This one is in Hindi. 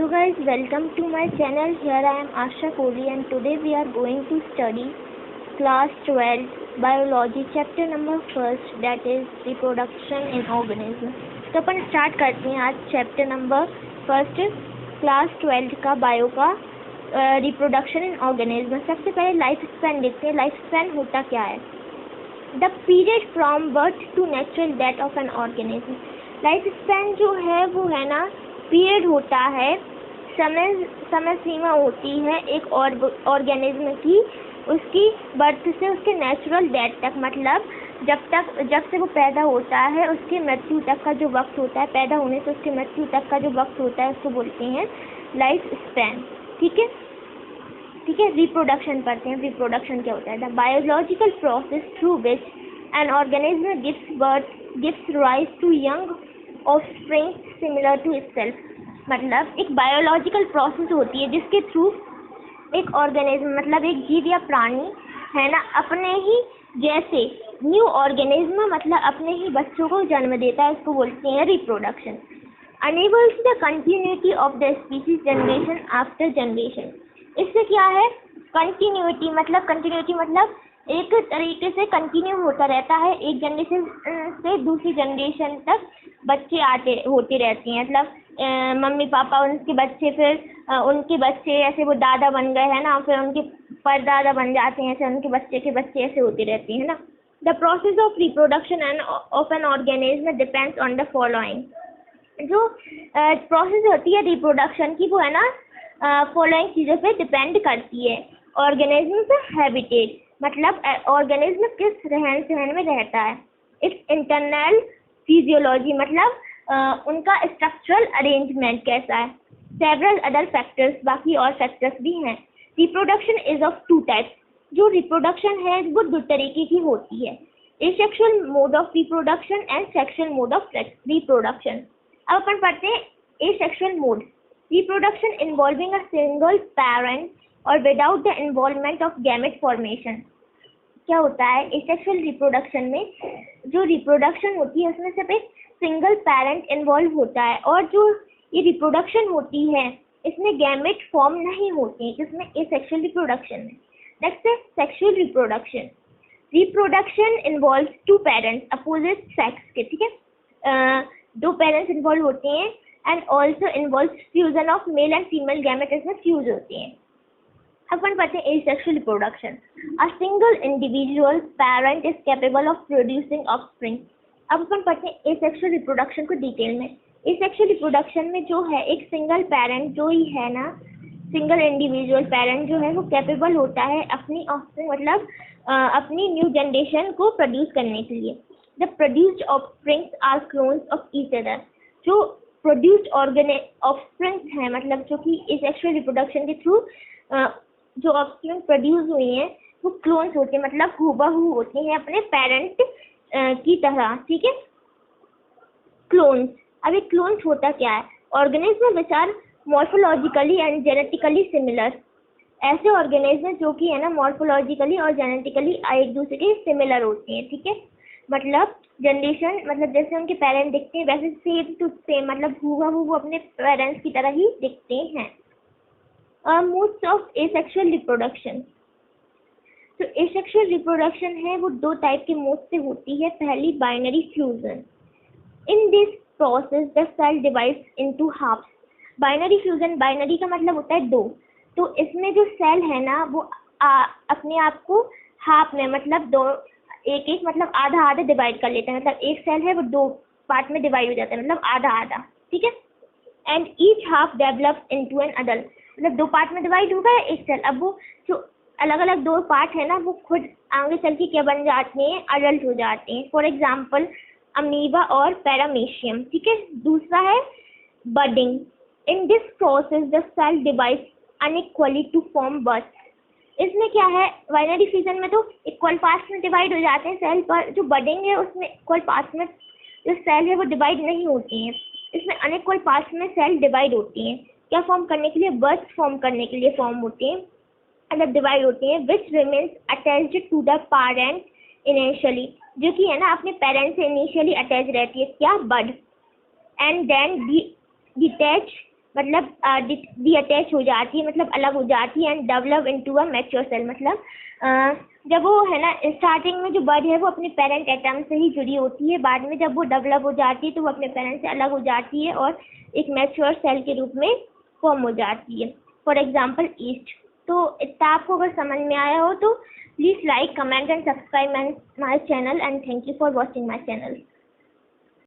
So guys, welcome to my channel. Here I am Asha Kohli and today we are going to study class 12 biology chapter number 1st, that is reproduction in organism. तो अपन स्टार्ट करते हैं आज चैप्टर नंबर 1 क्लास 12 का बायो का रिप्रोडक्शन इन ऑर्गेनिज्म। सबसे पहले लाइफ स्पैन देखते हैं। लाइफ स्पैन होता क्या है? The period from birth to natural death of an organism. Life span जो है वो है ना, पीरियड होता है, समय सीमा होती है एक ऑर्गेनिज्म की, उसकी बर्थ से उसके नेचुरल डेथ तक, मतलब जब से वो पैदा होता है उसकी मृत्यु तक का जो वक्त होता है, पैदा होने से उसकी मृत्यु तक का जो वक्त होता है उसको बोलते हैं लाइफ स्पैन। ठीक है। रिप्रोडक्शन पढ़ते हैं। रिप्रोडक्शन क्या होता है? The biological process through which an organism gives rise to young offspring similar to itself. मतलब एक बायोलॉजिकल प्रोसेस होती है जिसके थ्रू एक ऑर्गेनिज्म, मतलब एक जीव या प्राणी है ना, अपने ही जैसे न्यू ऑर्गेनिज्म, मतलब अपने ही बच्चों को जन्म देता है, उसको बोलते हैं reproduction. Enables the continuity of the species generation after generation. इससे क्या है? कंटिन्यूटी मतलब एक तरीके से कंटिन्यू होता रहता है, एक जनरेशन से दूसरी जनरेशन तक बच्चे होते रहते हैं। मतलब मम्मी पापा, उनके बच्चे, फिर उनके बच्चे, ऐसे वो दादा बन गए हैं ना, फिर उनके परदादा बन जाते हैं, ऐसे उनके बच्चे के बच्चे ऐसे होते रहते हैं ना। The process of reproduction end of an organism depends on the following. जो प्रोसेस होती है रिप्रोडक्शन की, वो है ना फॉलोइंग चीज़ों पे डिपेंड करती है। ऑर्गेनिज्म का हैबिटेट, मतलब ऑर्गेनिज्म किस रहन सहन में रहता है। इट्स इंटरनल फिजियोलॉजी, मतलब उनका स्ट्रक्चरल अरेंजमेंट कैसा है। सेवरल अदर फैक्टर्स, बाकी और फैक्टर्स भी हैं। Reproduction is of two types. जो रिप्रोडक्शन है वो दो तरीके की होती है, asexual mode of reproduction and sexual mode of reproduction. अब अपन पढ़ते हैं asexual mode. Reproduction involving a single parent और without the involvement of gamete formation. क्या होता है एसेक्सुअल रिप्रोडक्शन में? जो रिप्रोडक्शन होती है उसमें सिर्फ एक सिंगल पेरेंट इन्वॉल्व होता है, और जो ये रिप्रोडक्शन होती है इसमें गैमेट फॉर्म नहीं होते हैं, जिसमें एसेक्सुअल रिप्रोडक्शन है। नेक्स्ट है sexual reproduction. Reproduction involves two parents opposite sex के। ठीक है, दो पेरेंट्स इन्वॉल्व होते हैं and also involve fusion of male and female gamete, इसमें फ्यूज होते हैं। अपन पढ़ते हैं asexual reproduction. A single individual parent is capable of producing offspring. अब अपन पढ़ते हैं एसेक्सुअल रिप्रोडक्शन को डिटेल में। एसेक्सुअल रिप्रोडक्शन में जो है एक सिंगल पेरेंट जो ही है ना, सिंगल इंडिविजुअल पेरेंट जो है वो कैपेबल होता है अपनी ऑफस्प्रिंग, मतलब अपनी न्यू जनरेशन को प्रोड्यूस करने के लिए। The produced offsprings are clones of each other. जो प्रोड्यूस्ड ऑफस्प्रिंग्स हैं, मतलब जो कि एसेक्सुअल रिप्रोडक्शन के थ्रू जो ऑफस्प्रिंग प्रोड्यूस हुई हैं वो क्लोन्स होते हैं, मतलब हूबहू होते हैं अपने पेरेंट की तरह। ठीक है, क्लोन्स। अब एक क्लोन्स होता क्या है? Organism which are morphologically and genetically similar. ऐसे ऑर्गेनिज्म जो कि है ना मॉर्फोलॉजिकली और जेनेटिकली एक दूसरे के सिमिलर होते हैं। ठीक है, मतलब जनरेशन, मतलब जैसे उनके पेरेंट दिखते हैं वैसे सेम टू सेम, मतलब हूबहू वो अपने पेरेंट्स की तरह ही दिखते हैं। Modes of asexual reproduction. तो एसेक्सुअल रिप्रोडक्शन है वो दो टाइप के मोड से होती है। पहली binary fusion. In this process the cell divides into halves. Binary fusion, binary का मतलब होता है दो, तो इसमें जो सेल है ना वो अपने आप को हाफ में, मतलब दो एक मतलब आधा आधा डिवाइड कर लेते हैं। मतलब एक सेल है वो दो पार्ट में डिवाइड हो जाता है, मतलब आधा आधा। ठीक है, and each half develop into an adult. मतलब दो पार्ट में डिवाइड होगा एक सेल। अब वो जो अलग अलग दो पार्ट है ना वो खुद आगे चल के क्या बन जाते हैं? अडल्ट हो जाते हैं। फॉर एग्जाम्पल अमीबा और पैरामीशियम। ठीक है, दूसरा है budding. In this process the cell divides unequally to form buds. इसमें क्या है? बाइनरी फ्यूजन में तो इक्वल पार्ट्स में डिवाइड हो जाते हैं सेल, पर जो बडिंग है उसमें इक्वल पार्ट्स में जो सेल है वो डिवाइड नहीं होती हैं। इसमें अनइक्वल पार्ट्स में सेल डिवाइड होती हैं। क्या फॉर्म करने के लिए? बर्ड्स फॉर्म करने के लिए फॉर्म होते हैं, मतलब डिवाइड होती हैं। Which remains attached to the parent initially, जो कि है ना अपने पेरेंट से इनिशियली अटैच रहती है। क्या? बड। एंड देन डिटैच मतलब डीअटैच हो जाती है, मतलब अलग हो जाती है, and develop into a mature cell. मतलब जब वो है ना स्टार्टिंग में जो बड है वो अपने पेरेंट एटम से ही जुड़ी होती है, बाद में जब वो डेवलप हो जाती है तो वो अपने पेरेंट से अलग हो जाती है और एक मैच्योर सेल के रूप में फॉर्म हो जाती है। For example east. तो इतना आपको अगर समझ में आया हो तो please like, comment and subscribe my channel, and thank you for watching my channel.